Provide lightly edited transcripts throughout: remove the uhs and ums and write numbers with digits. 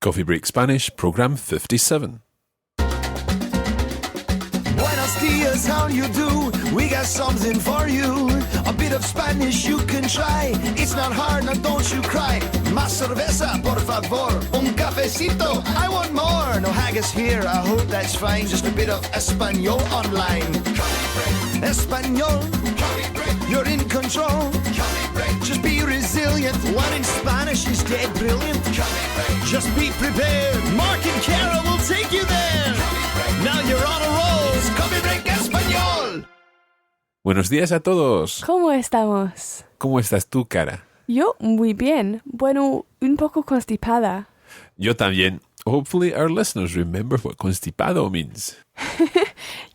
Coffee Break Spanish, Program 57. Buenos dias, how you do? We got something for you. A bit of Spanish you can try. It's not hard, now don't you cry. Más cerveza, por favor. Un cafecito, I want more. No haggis here, I hope that's fine. Just a bit of Espanol online. Espanol, you're in control. Just be resilient. One in Spanish is dead brilliant. Just be prepared. Mark and Kara will take you there. Now you're on a roll. It's Coffee Break Español. Buenos días a todos. ¿Cómo estamos? ¿Cómo estás tú, Cara? Yo muy bien. Bueno, un poco constipada. Yo también. Hopefully our listeners remember what constipado means.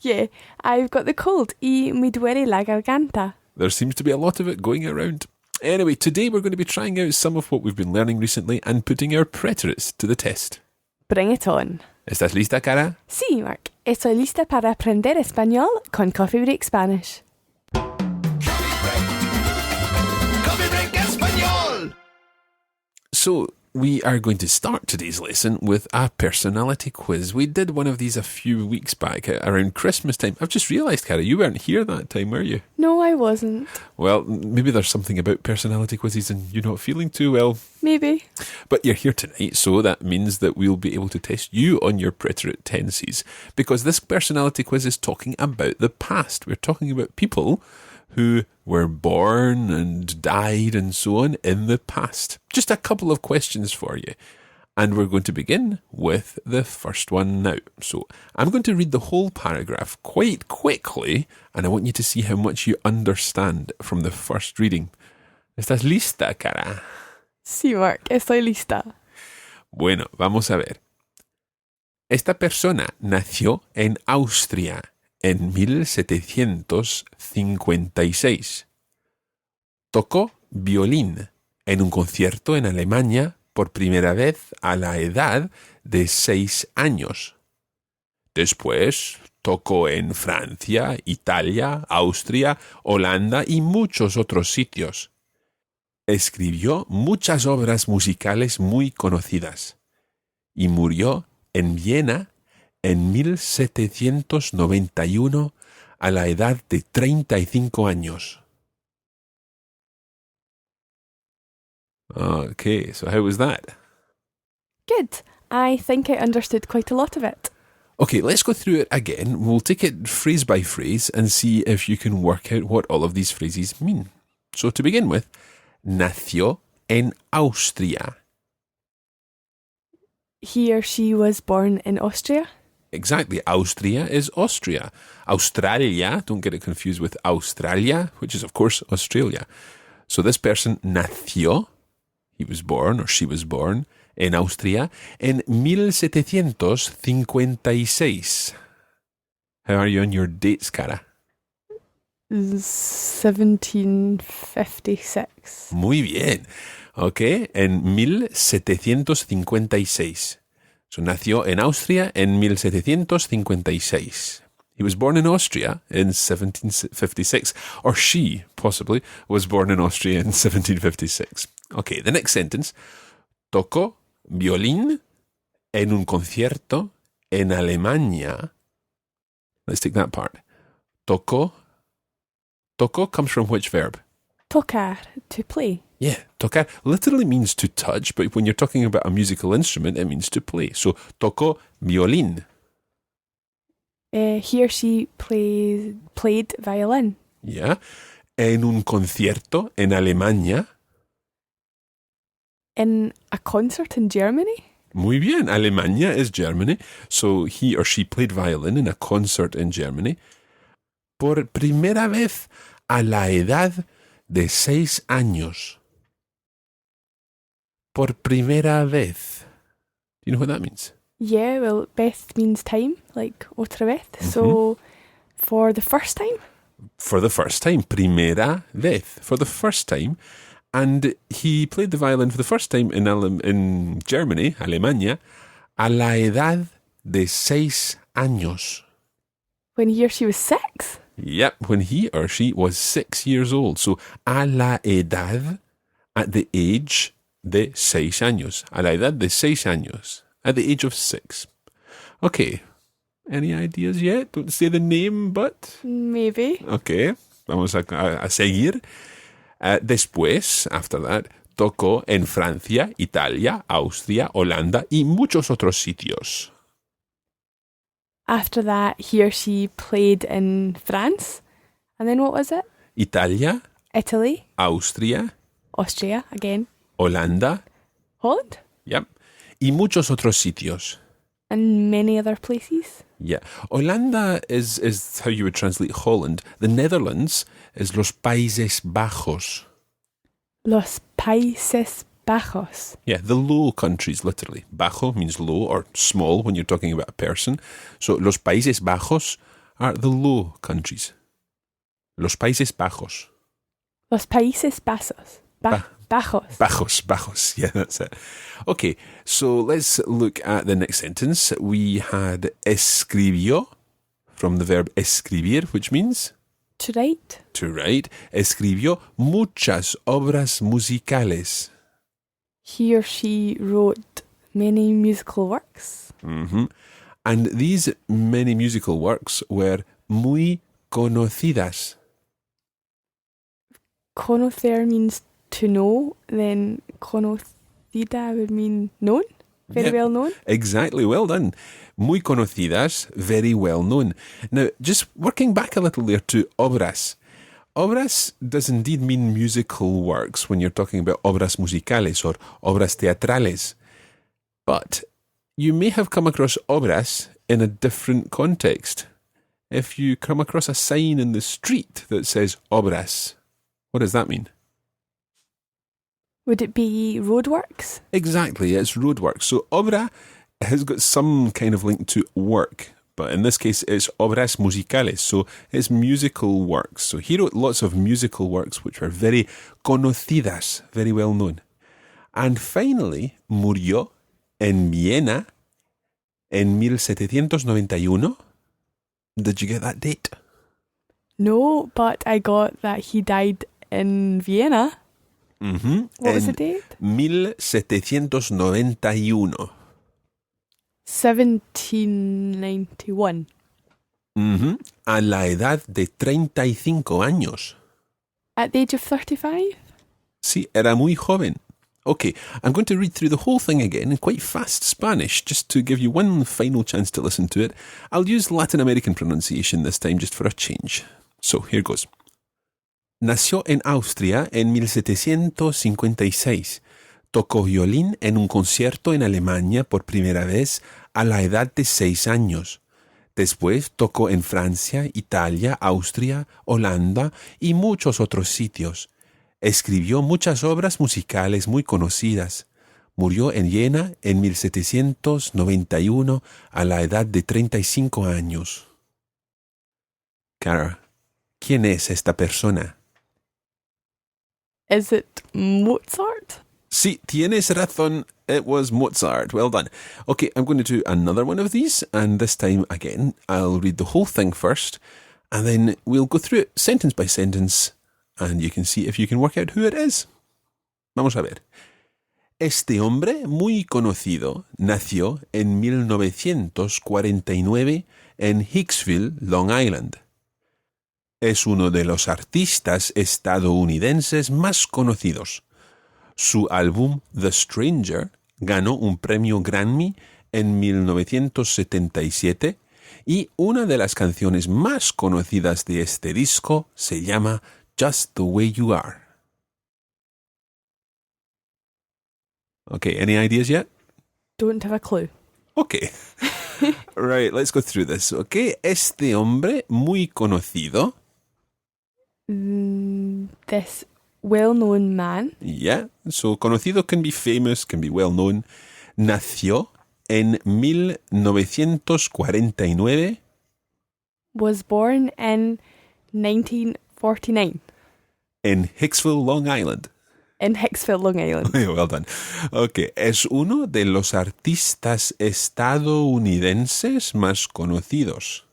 Yeah, I've got the cold y me duele la garganta. There seems to be a lot of it going around. Anyway, today we're going to be trying out some of what we've been learning recently and putting our preterites to the test. Bring it on. ¿Estás lista, Cara? Sí, Mark. Estoy lista para aprender español con Coffee Break Spanish. Coffee Break Español. So, we are going to start today's lesson with a personality quiz. We did one of these a few weeks back around Christmas time. I've just realised, Cara, you weren't here that time, were you? No, I wasn't. Well, maybe there's something about personality quizzes and you're not feeling too well. Maybe. But you're here tonight, so that means that we'll be able to test you on your preterite tenses, because this personality quiz is talking about the past. We're talking about people who were born and died and so on in the past. Just a couple of questions for you. And we're going to begin with the first one now. So I'm going to read the whole paragraph quite quickly, and I want you to see how much you understand from the first reading. ¿Estás lista, Cara? Sí, Mark. Estoy lista. Bueno, vamos a ver. Esta persona nació en Austria en 1756. Tocó violín en un concierto en Alemania por primera vez a la edad de 6 años. Después tocó en Francia, Italia, Austria, Holanda y muchos otros sitios. Escribió muchas obras musicales muy conocidas y murió en Viena en 1791 a la edad de 35 años. Okay, so how was that? Good. I think I understood quite a lot of it. Okay, let's go through it again. We'll take it phrase by phrase and see if you can work out what all of these phrases mean. So to begin with, nació en Austria. He or she was born in Austria. Exactly. Austria is Austria. Australia, don't get it confused with Australia, which is, of course, Australia. So this person nació, he was born or she was born, en Austria en 1756. How are you on your dates, Cara? 1756. Muy bien. Okay, en 1756. So nació en Austria en 1756. He was born in Austria in 1756, or she, possibly, was born in Austria in 1756. Okay, the next sentence. Tocó violín en un concierto en Alemania. Let's take that part. Tocó comes from which verb? Tocar, to play. Yeah, tocar literally means to touch, but when you're talking about a musical instrument, it means to play. So, tocó violín. He or she played violin. Yeah. En un concierto en Alemania. In a concert in Germany? Muy bien. Alemania is Germany. So, he or she played violin in a concert in Germany. Por primera vez a la edad de 6 años. Por primera vez. Do you know what that means? Yeah, well, vez means time, like otra vez. Mm-hmm. So, for the first time? For the first time. Primera vez. For the first time. And he played the violin for the first time in Germany, Alemania, a la edad de 6 años. When he or she was 6? Yep, when he or she was 6 years old. So, a la edad, at the age de 6 años. A la edad de 6 años. At the age of 6. Okay. Any ideas yet? Don't say the name, but... Maybe. Okay. Vamos a seguir. Después, after that, tocó en Francia, Italia, Austria, Holanda y muchos otros sitios. After that, he or she played in France. And then what was it? Italia, Italy, Austria, Austria, again, Holanda, Holland, yep, y muchos otros sitios. and many other places. Yeah. Holanda is how you would translate Holland. The Netherlands is Los Países Bajos. Los Países Bajos. Yeah, the low countries, literally. Bajo means low or small when you're talking about a person. So Los Países Bajos are the low countries. Los Países Bajos. Los Países Bajos. Bajos. Bajos. Yeah, that's it. Okay, so let's look at the next sentence. We had escribió from the verb escribir, which means To write. to write. Escribió muchas obras musicales. He or she wrote many musical works. Mm-hmm. And these many musical works were muy conocidas. Conocer means to know, then conocida would mean known, very Yep. well known. Exactly, well done. Muy conocidas, very well known. Now, just working back a little there to obras. Obras does indeed mean musical works when you're talking about obras musicales or obras teatrales. But you may have come across obras in a different context. If you come across a sign in the street that says obras, what does that mean? Would it be roadworks? Exactly, it's roadwork. So obra has got some kind of link to work, but in this case it's obras musicales, so it's musical works. So he wrote lots of musical works which were very conocidas, very well known. And finally, murió en Viena en 1791. Did you get that date? No, but I got that he died in Vienna. Mm-hmm. What was the date? 1791. 1791. Mm-hmm. A la edad de 35 años. At the age of 35? Sí, era muy joven. Okay, I'm going to read through the whole thing again in quite fast Spanish, just to give you one final chance to listen to it. I'll use Latin American pronunciation this time, just for a change. So, here goes. Nació en Austria en 1756. Tocó violín en un concierto en Alemania por primera vez a la edad de 6 años. Después tocó en Francia, Italia, Austria, Holanda y muchos otros sitios. Escribió muchas obras musicales muy conocidas. Murió en Viena en 1791 a la edad de 35 años. Cara, ¿quién es esta persona? Is it Mozart? Sí, tienes razón. It was Mozart. Well done. Okay, I'm going to do another one of these, and this time again, I'll read the whole thing first, and then we'll go through it sentence by sentence, and you can see if you can work out who it is. Vamos a ver. Este hombre muy conocido nació en 1949 en Hicksville, Long Island. Es uno de los artistas estadounidenses más conocidos. Su álbum The Stranger ganó un premio Grammy en 1977 y una de las canciones más conocidas de este disco se llama Just the Way You Are. Okay, any ideas yet? Don't have a clue. Okay. Right, let's go through this. Okay, este hombre muy conocido. This well-known man Yeah, so conocido can be famous, can be well known. Nació en 1949 was born in 1949 en Hicksville, Long Island. in Hicksville, Long Island. Well done. Okay, es uno de los artistas estadounidenses más conocidos.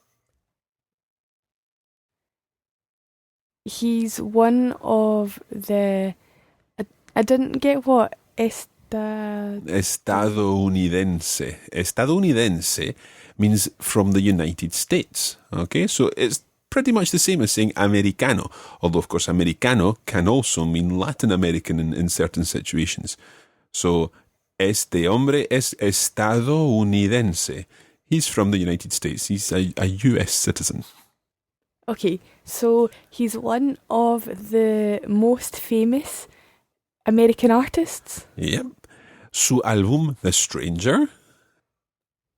He's one of the... I didn't get what Estadounidense. Estadounidense means from the United States. Okay, so it's pretty much the same as saying americano, although of course americano can also mean Latin American in certain situations. So este hombre es estadounidense. He's from the United States. He's a US citizen. Okay, so he's one of the most famous American artists. Yep. Su álbum The Stranger.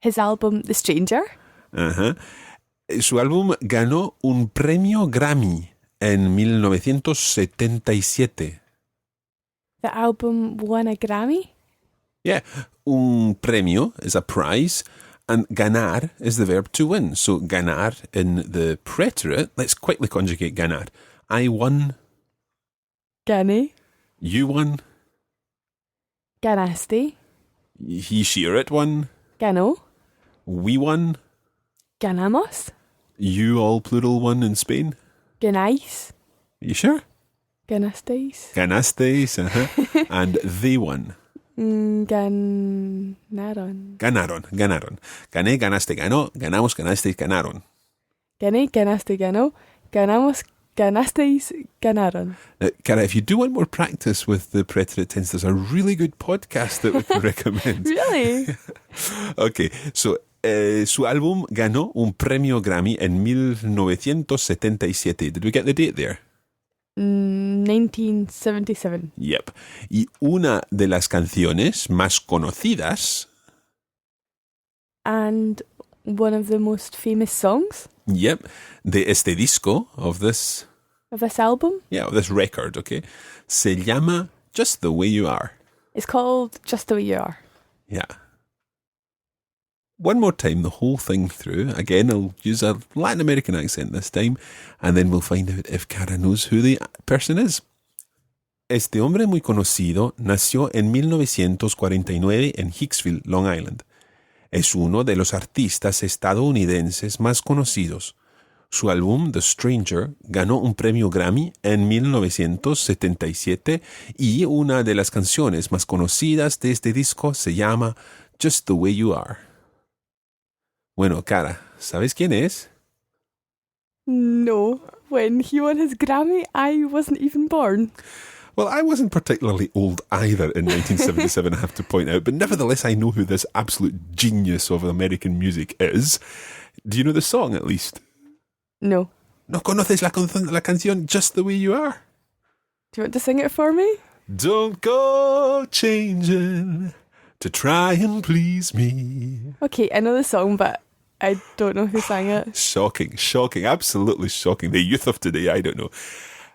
His album, The Stranger. Ajá. Su álbum ganó un premio Grammy en 1977. The album won a Grammy. Yeah, un premio is a prize, and ganar is the verb to win. So ganar in the preterite, let's quickly conjugate ganar. I won. Gané. You won. Ganaste. He, she, or it won. Ganó. We won. Ganamos. You, all plural, won in Spain. Ganáis. You sure? Ganasteis. Ganastes, and they won. Ganaron. Ganaron. Gané, ganaste, ganó, ganamos, ganaste, ganaron. Gané, ganaste, ganó. Ganamos, ganasteis, ganaron. Now, Cara, if you do want more practice with the preterite tense, there's a really good podcast that we can recommend. Really? Okay, so su álbum ganó un premio Grammy en 1977. Did we get the date there? 1977. Yep. Y una de las canciones más conocidas. And one of the most famous songs. Yep. De este disco, of this. Of this album. Yeah, of this record, okay. Se llama Just the Way You Are. It's called Just the Way You Are. Yeah. One more time, the whole thing through. Again, I'll use a Latin American accent this time, and then we'll find out if Cara knows who the person is. Este hombre muy conocido nació en 1949 en Hicksville, Long Island. Es uno de los artistas estadounidenses más conocidos. Su álbum The Stranger ganó un premio Grammy en 1977 y una de las canciones más conocidas de este disco se llama Just the Way You Are. Bueno, Cara, ¿sabes quién es? No. When he won his Grammy, I wasn't even born. Well, I wasn't particularly old either in 1977, I have to point out, but nevertheless I know who this absolute genius of American music is. Do you know the song, at least? No. ¿No conoces la canción Just the Way You Are? Do you want to sing it for me? Don't go changing to try and please me. Okay, I know the song, but I don't know who sang it. Shocking, absolutely shocking. The youth of today, I don't know.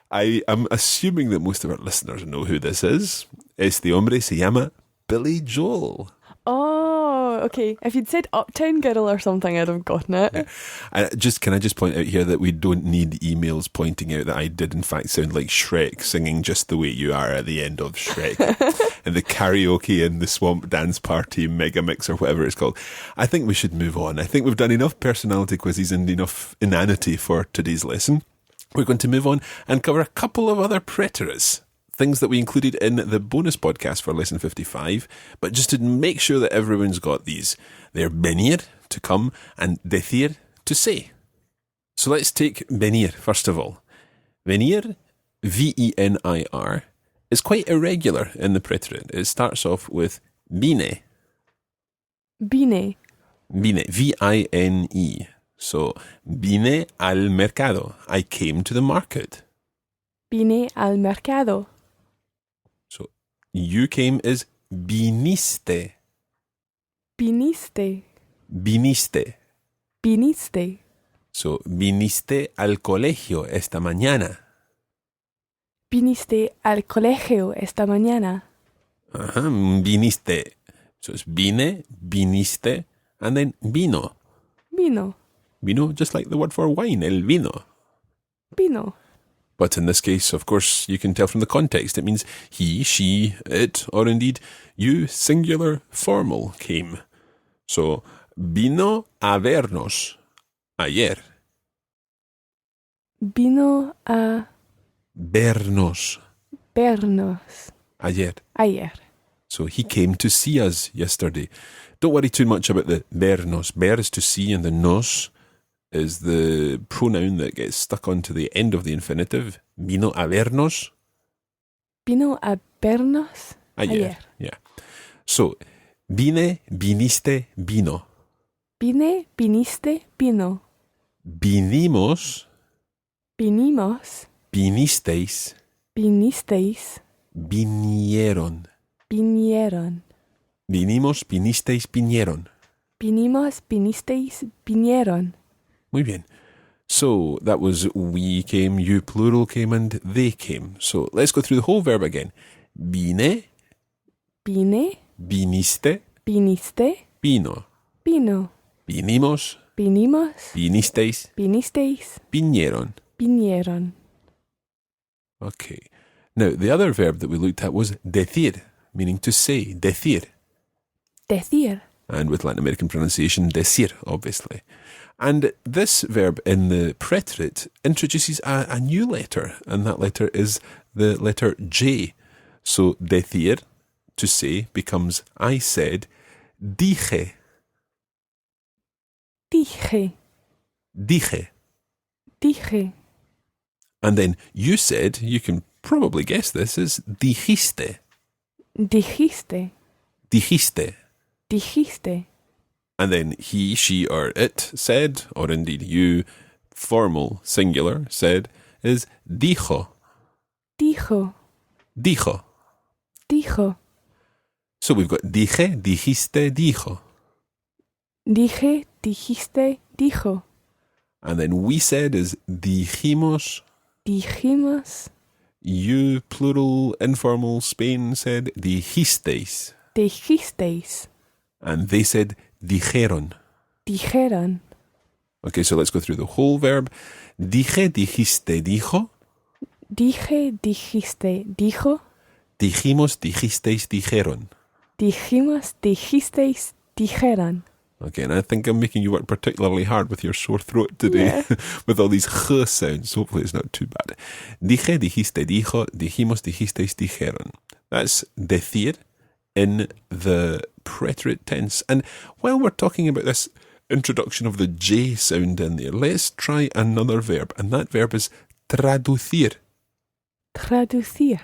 I am assuming that most of our listeners know who this is. Este hombre se llama Billy Joel. Oh, okay. If you'd said Uptown Girl or something, I'd have gotten it. Yeah. Can I just point out here that we don't need emails pointing out that I did in fact sound like Shrek singing Just the Way You Are at the end of Shrek. And the karaoke and the swamp dance party mega mix or whatever it's called. I think we should move on. I think we've done enough personality quizzes and enough inanity for today's lesson. We're going to move on and cover a couple of other preterites. Things that we included in the bonus podcast for lesson 55, but just to make sure that everyone's got these. They're venir, to come, and decir, to say. So let's take venir first of all. Venir, V-E-N-I-R, is quite irregular in the preterite. It starts off with vine. Vine. Vine, V-I-N-E. So, vine al mercado. I came to the market. Vine al mercado. So, you came is viniste. Viniste. Viniste. Viniste. So, viniste al colegio esta mañana. Viniste al colegio esta mañana. Viniste. So, it's vine, viniste, and then vino. Vino. Vino, just like the word for wine, el vino. Vino. But in this case, of course, you can tell from the context, it means he, she, it, or indeed you, singular, formal, came. So, vino a vernos ayer. Vino a Vernos vernos ayer. ayer. So he came to see us yesterday. Don't worry too much about the vernos. Ver is to see, and the nos is the pronoun that gets stuck onto the end of the infinitive. Vino a vernos. Vino a vernos ayer. Yeah. So, vine, viniste, vino. Vine, viniste, vino. Vinimos, Vinimos, vinisteis, vinisteis, vinieron. vinieron. Vinimos, vinisteis, vinieron. Vinimos, vinisteis, vinieron. Muy bien. So that was we came, you plural came, and they came. So let's go through the whole verb again. Vine, Vine, viniste, viniste, vino. vino. Vinimos, Vinimos, vinisteis, vinisteis, vinieron. vinieron. Okay. Now, the other verb that we looked at was decir, meaning to say, decir. Decir, And with Latin American pronunciation, decir, obviously. And this verb in the preterite introduces a new letter, and that letter is the letter J. So, decir, to say, becomes I said, dije, dije, dije. dije. And then you said, you can probably guess this, is dijiste, Dijiste, dijiste. dijiste. And then he, she, or it said, or indeed you, formal, singular, said, is dijo, Dijo, dijo. dijo. So we've got dije, dijiste, dijo. Dije, dijiste, dijo. And then we said is dijimos. Dijimos, You, plural, informal, Spain said dijisteis. dijisteis. And they said dijeron. Dijeron. Okay, so let's go through the whole verb. Dije, dijiste, dijo. Dije, dijiste, dijo. Dijimos, dijisteis, dijeron. Dijimos, dijisteis, dijeron. Okay, and I think I'm making you work particularly hard with your sore throat today, with all these j sounds. Hopefully it's not too bad. Dije, dijiste, dijo, dijimos, dijisteis, dijeron. That's decir in the preterite tense. And while we're talking about this introduction of the J sound in there, let's try another verb, and that verb is traducir. Traducir.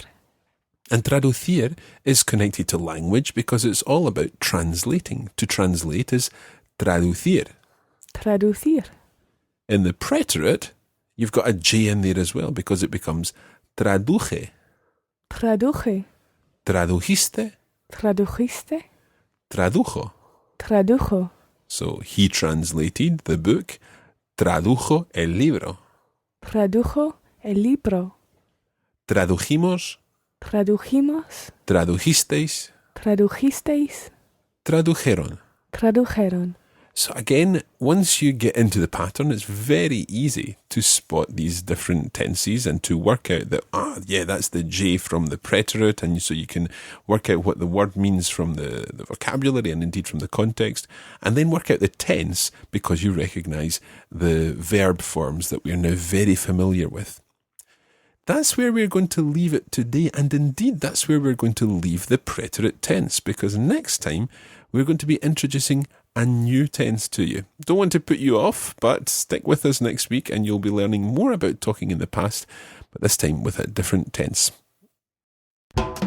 And traducir is connected to language because it's all about translating. To translate is traducir. Traducir. In the preterite, you've got a J in there as well because it becomes traduje. Traduje. Tradujiste, Tradujiste. tradujo. Tradujo. So he translated the book, tradujo el libro. Tradujo el libro. Tradujimos, Tradujimos. tradujisteis, Tradujisteis. tradujeron. Tradujeron. So again, once you get into the pattern, it's very easy to spot these different tenses and to work out that, that's the J from the preterite, and so you can work out what the word means from the vocabulary and indeed from the context, and then work out the tense because you recognise the verb forms that we are now very familiar with. That's where we're going to leave it today, and indeed that's where we're going to leave the preterite tense, because next time we're going to be introducing a new tense to you. Don't want to put you off, but stick with us next week and you'll be learning more about talking in the past, but this time with a different tense. Coffee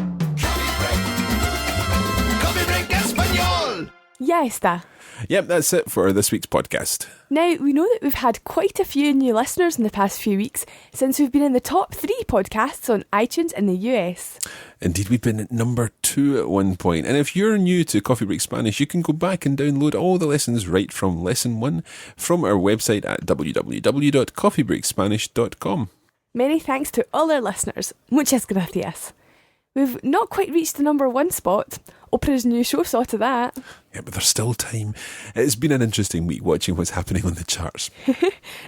break español. Ya está. Yep, that's it for this week's podcast. Now, we know that we've had quite a few new listeners in the past few weeks since we've been in the top 3 podcasts on iTunes in the US. Indeed, we've been at number 2 at one point. And if you're new to Coffee Break Spanish, you can go back and download all the lessons right from lesson 1 from our website at www.coffeebreakspanish.com. Many thanks to all our listeners. Muchas gracias. We've not quite reached the number 1 spot. Oprah's new show saw to that. Yeah, but there's still time. It's been an interesting week watching what's happening on the charts.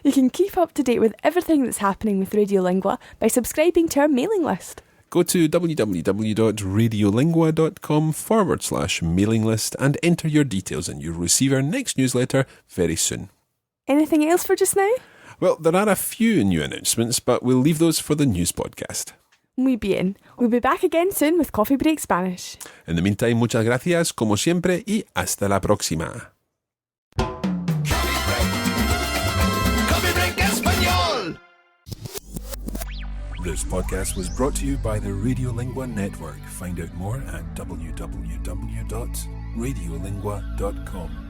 You can keep up to date with everything that's happening with Radiolingua by subscribing to our mailing list. Go to www.radiolingua.com/mailing list and enter your details and you'll receive our next newsletter very soon. Anything else for just now? Well, there are a few new announcements, but we'll leave those for the news podcast. Muy bien. We'll be back again soon with Coffee Break Spanish. In the meantime, muchas gracias, como siempre, y hasta la próxima. Coffee Break Español. This podcast was brought to you by the Radiolingua Network. Find out more at www.radiolingua.com.